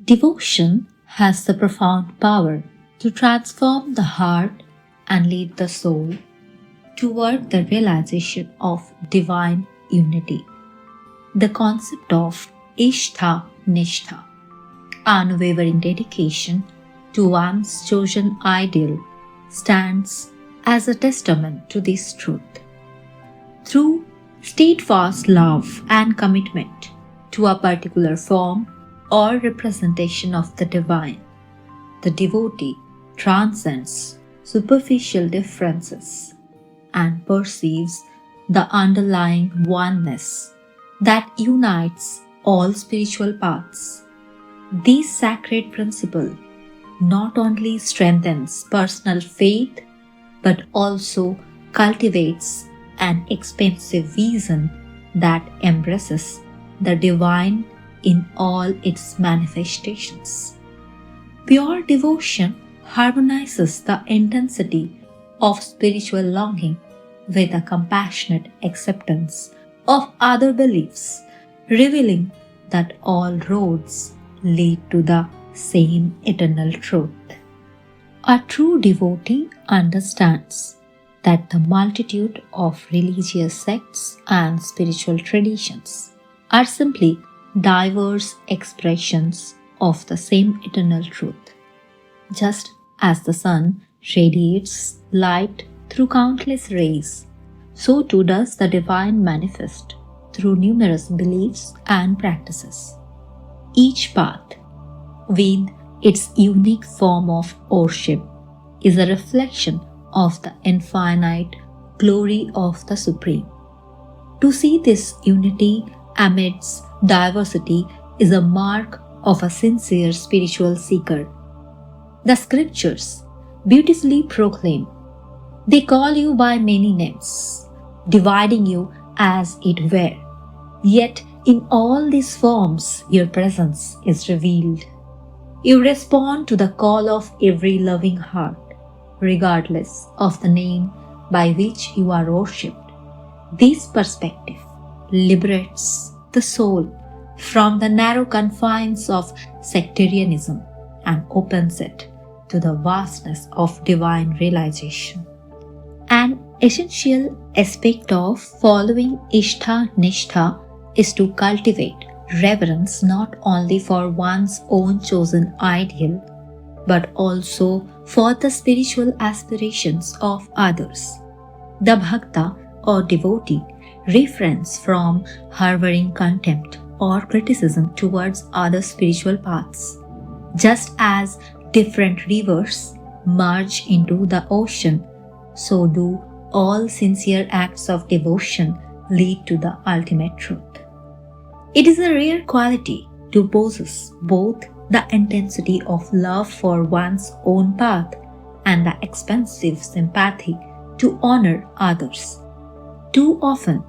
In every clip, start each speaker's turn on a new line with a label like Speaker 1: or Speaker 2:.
Speaker 1: Devotion has the profound power to transform the heart and lead the soul toward the realization of divine unity. The concept of Ishta-Nishtha, unwavering dedication to one's chosen ideal, stands as a testament to this truth. Through steadfast love and commitment to a particular form or representation of the divine, the devotee transcends superficial differences and perceives the underlying oneness that unites all spiritual paths. This sacred principle not only strengthens personal faith but also cultivates an expansive vision that embraces the divine in all its manifestations. Pure devotion harmonizes the intensity of spiritual longing with a compassionate acceptance of other beliefs, revealing that all roads lead to the same eternal truth. A true devotee understands that the multitude of religious sects and spiritual traditions are simply diverse expressions of the same eternal truth. Just as the sun radiates light through countless rays, so too does the divine manifest through numerous beliefs and practices. Each path, with its unique form of worship, is a reflection of the infinite glory of the Supreme. To see this unity amidst diversity is a mark of a sincere spiritual seeker. The scriptures beautifully proclaim, "They call you by many names, dividing you as it were. Yet in all these forms your presence is revealed." You respond to the call of every loving heart, regardless of the name by which you are worshipped. This perspective liberates the soul from the narrow confines of sectarianism and opens it to the vastness of divine realization. An essential aspect of following Ishta-Nishtha is to cultivate reverence not only for one's own chosen ideal, but also for the spiritual aspirations of others. The bhakta or devotee refrains from harboring contempt or criticism towards other spiritual paths. Just as different rivers merge into the ocean, so do all sincere acts of devotion lead to the ultimate truth. It is a rare quality to possess both the intensity of love for one's own path and the expansive sympathy to honor others. Too often,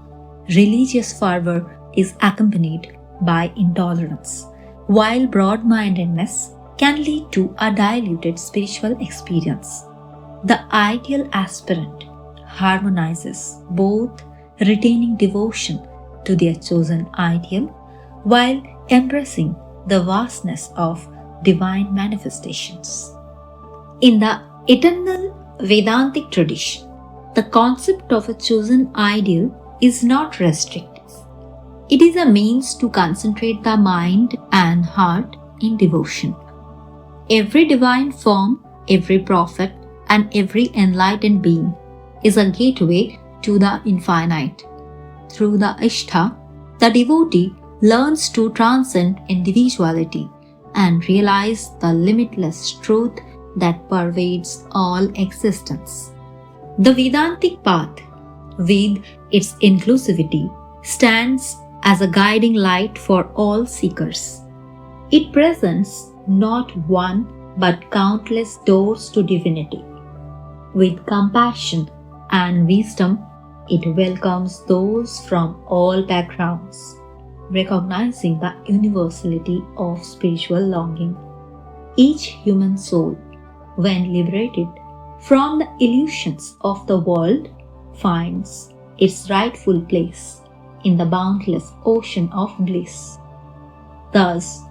Speaker 1: religious fervor is accompanied by intolerance, while broad-mindedness can lead to a diluted spiritual experience. The ideal aspirant harmonizes both, retaining devotion to their chosen ideal while embracing the vastness of divine manifestations. In the eternal Vedantic tradition, the concept of a chosen ideal is not restrictive. It is a means to concentrate the mind and heart in devotion. Every divine form, every prophet, and every enlightened being is a gateway to the infinite. Through the Ishta, the devotee learns to transcend individuality and realize the limitless truth that pervades all existence. The Vedantic path, with its inclusivity, stands as a guiding light for all seekers. It presents not one but countless doors to divinity. With compassion and wisdom, it welcomes those from all backgrounds, recognizing the universality of spiritual longing. Each human soul, when liberated from the illusions of the world, finds its rightful place in the boundless ocean of bliss. Thus,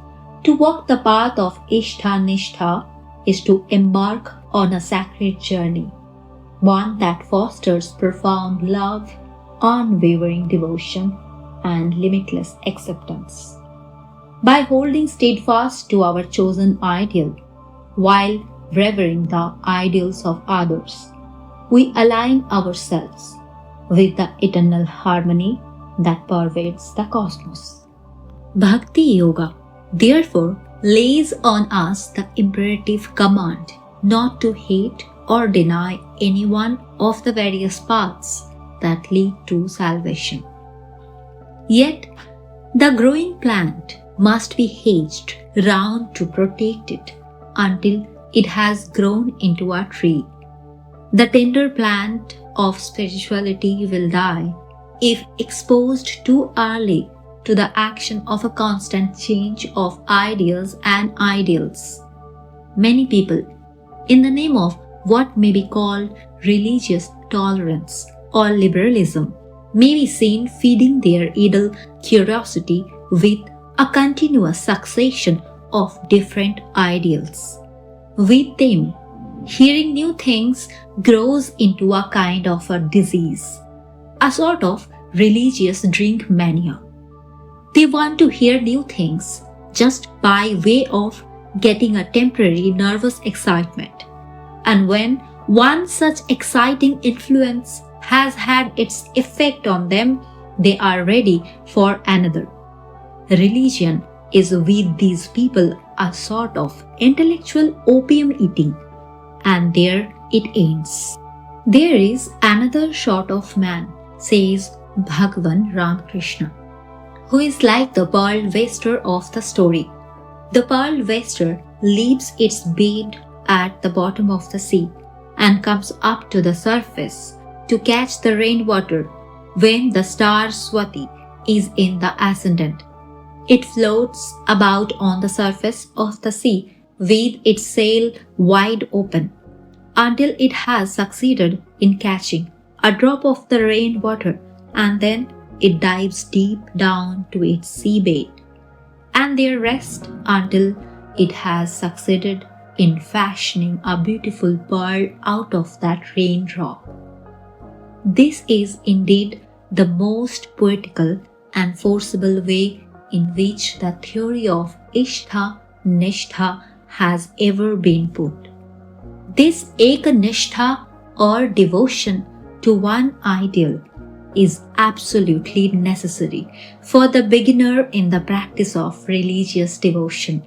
Speaker 1: To walk the path of Ishta-Nishtha is to embark on a sacred journey, one that fosters profound love, unwavering devotion, and limitless acceptance. By holding steadfast to our chosen ideal, while revering the ideals of others, we align ourselves with the eternal harmony that pervades the cosmos. Bhakti Yoga, therefore, lays on us the imperative command not to hate or deny any one of the various paths that lead to salvation. Yet, the growing plant must be hedged round to protect it until it has grown into a tree. The tender plant of spirituality will die if exposed too early to the action of a constant change of ideas and ideals. Many people, in the name of what may be called religious tolerance or liberalism, may be seen feeding their idle curiosity with a continuous succession of different ideals. With them, hearing new things grows into a kind of a disease, a sort of religious drink mania. They want to hear new things just by way of getting a temporary nervous excitement. And when one such exciting influence has had its effect on them, they are ready for another. Religion is with these people a sort of intellectual opium eating, and there it ends. There is another sort of man, says Bhagavan Ramakrishna, who is like the pearl waster of the story. The pearl waster leaves its bed at the bottom of the sea and comes up to the surface to catch the rainwater when the star Swati is in the ascendant. It floats about on the surface of the sea with its sail wide open until it has succeeded in catching a drop of the rainwater, and then it dives deep down to its seabed and there rests until it has succeeded in fashioning a beautiful pearl out of that raindrop. This is indeed the most poetical and forcible way in which the theory of Ishta-Nishtha has ever been put. This Eka-Nishtha or devotion to one ideal is absolutely necessary for the beginner in the practice of religious devotion.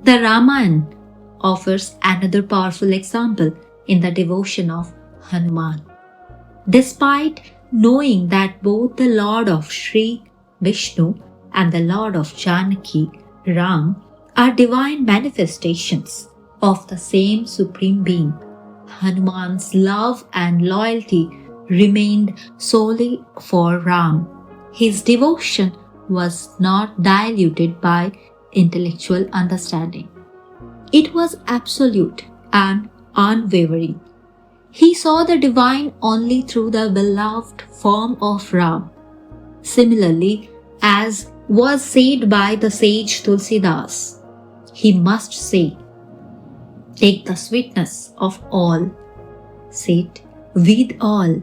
Speaker 1: The Ramayana offers another powerful example in the devotion of Hanuman. Despite knowing that both the Lord of Sri Vishnu and the Lord of Janaki, Ram, are divine manifestations of the same Supreme Being, Hanuman's love and loyalty remained solely for Ram. His devotion was not diluted by intellectual understanding. It was absolute and unwavering. He saw the divine only through the beloved form of Ram. Similarly, as was said by the sage Tulsidas, he must say, "Take the sweetness of all, sit with all,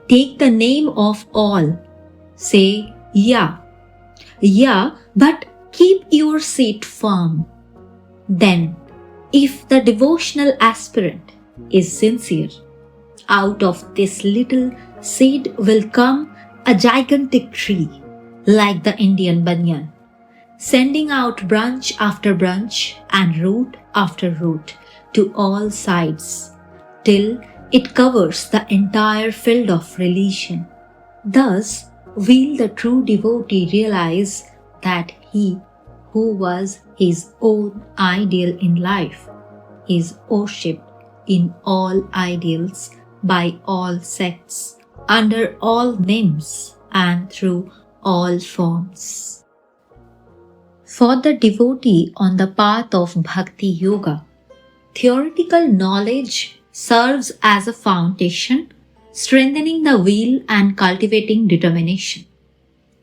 Speaker 1: take the name of all, say, yeah, but keep your seat firm." Then, if the devotional aspirant is sincere, out of this little seed will come a gigantic tree, like the Indian banyan, sending out branch after branch and root after root to all sides, till it covers the entire field of religion. Thus will the true devotee realize that he who was his own ideal in life is worshipped in all ideals by all sects, under all names and through all forms. For the devotee on the path of Bhakti Yoga, theoretical knowledge serves as a foundation, strengthening the will and cultivating determination.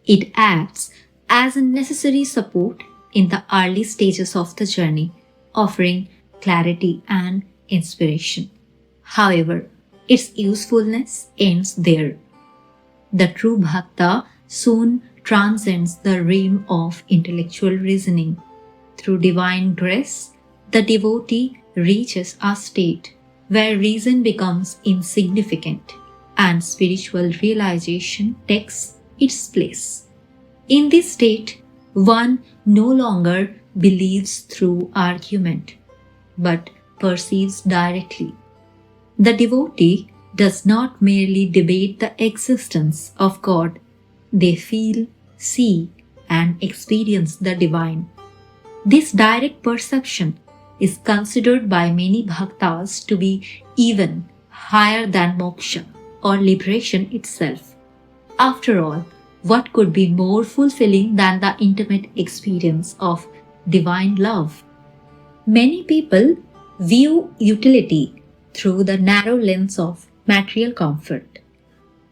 Speaker 1: It acts as a necessary support in the early stages of the journey, offering clarity and inspiration. However, its usefulness ends there. The true bhakta soon transcends the realm of intellectual reasoning. Through divine grace, the devotee reaches a state where reason becomes insignificant and spiritual realization takes its place. In this state, one no longer believes through argument but perceives directly. The devotee does not merely debate the existence of God, they feel, see, and experience the divine. This direct perception is considered by many bhaktas to be even higher than moksha or liberation itself. After all, what could be more fulfilling than the intimate experience of divine love? Many people view utility through the narrow lens of material comfort.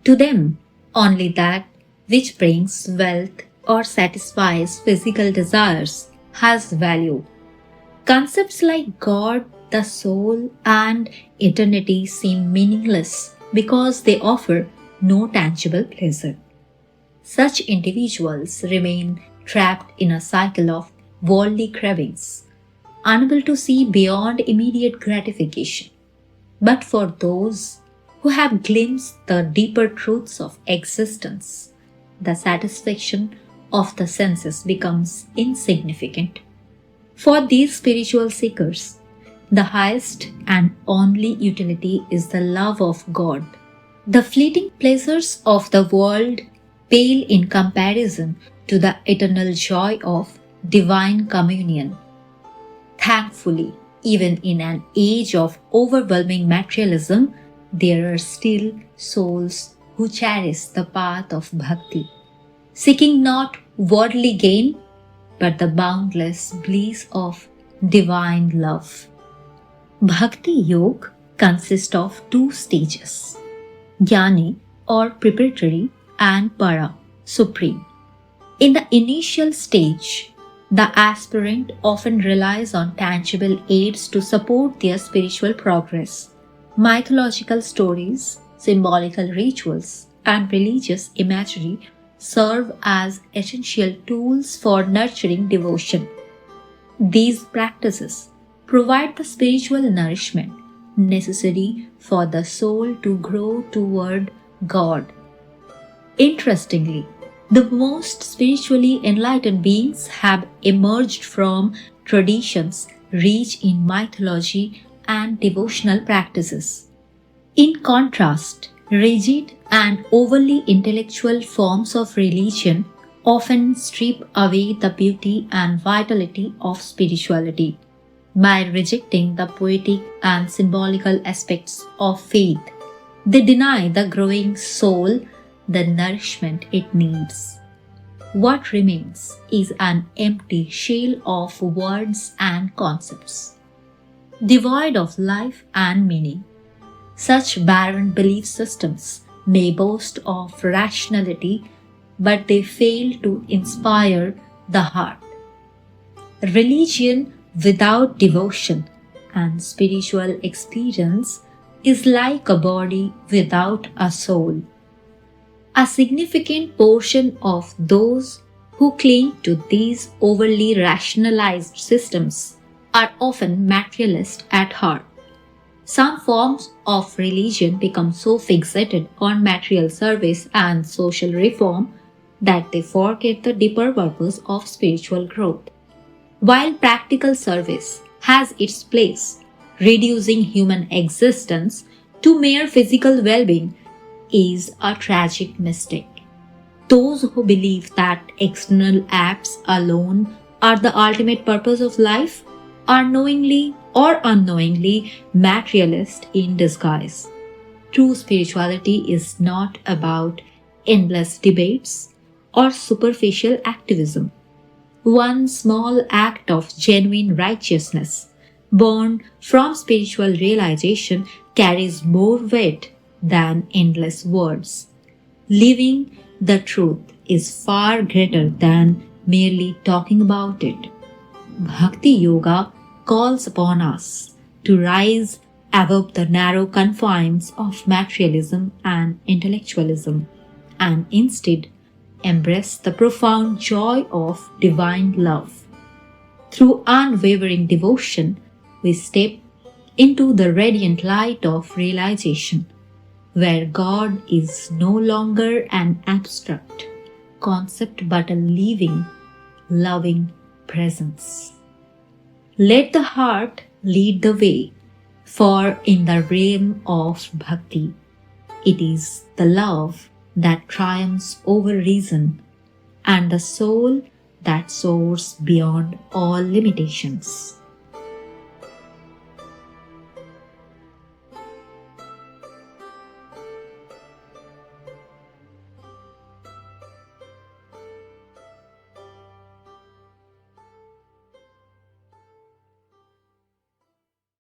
Speaker 1: To them, only that which brings wealth or satisfies physical desires has value. Concepts like God, the soul, and eternity seem meaningless because they offer no tangible pleasure. Such individuals remain trapped in a cycle of worldly cravings, unable to see beyond immediate gratification. But for those who have glimpsed the deeper truths of existence, the satisfaction of the senses becomes insignificant. For these spiritual seekers, the highest and only utility is the love of God. The fleeting pleasures of the world pale in comparison to the eternal joy of divine communion. Thankfully, even in an age of overwhelming materialism, there are still souls who cherish the path of bhakti, seeking not worldly gain but the boundless bliss of divine love. Bhakti Yoga consists of two stages, Jnani or preparatory and Para, supreme. In the initial stage, the aspirant often relies on tangible aids to support their spiritual progress. Mythological stories, symbolical rituals, and religious imagery serve as essential tools for nurturing devotion. These practices provide the spiritual nourishment necessary for the soul to grow toward God. Interestingly, the most spiritually enlightened beings have emerged from traditions rich in mythology and devotional practices. In contrast, rigid and overly intellectual forms of religion often strip away the beauty and vitality of spirituality. By rejecting the poetic and symbolical aspects of faith, they deny the growing soul the nourishment it needs. What remains is an empty shell of words and concepts, devoid of life and meaning. Such barren belief systems may boast of rationality, but they fail to inspire the heart. Religion without devotion and spiritual experience is like a body without a soul. A significant portion of those who cling to these overly rationalized systems are often materialist at heart. Some forms of religion become so fixated on material service and social reform that they forget the deeper purpose of spiritual growth. While practical service has its place, reducing human existence to mere physical well-being is a tragic mistake. Those who believe that external acts alone are the ultimate purpose of life are knowingly or unknowingly materialist in disguise. True spirituality is not about endless debates or superficial activism. One small act of genuine righteousness, born from spiritual realization, carries more weight than endless words. Living the truth is far greater than merely talking about it. Bhakti Yoga calls upon us to rise above the narrow confines of materialism and intellectualism and instead embrace the profound joy of divine love. Through unwavering devotion, we step into the radiant light of realization, where God is no longer an abstract concept but a living, loving presence. Let the heart lead the way, for in the realm of bhakti, it is the love that triumphs over reason and the soul that soars beyond all limitations.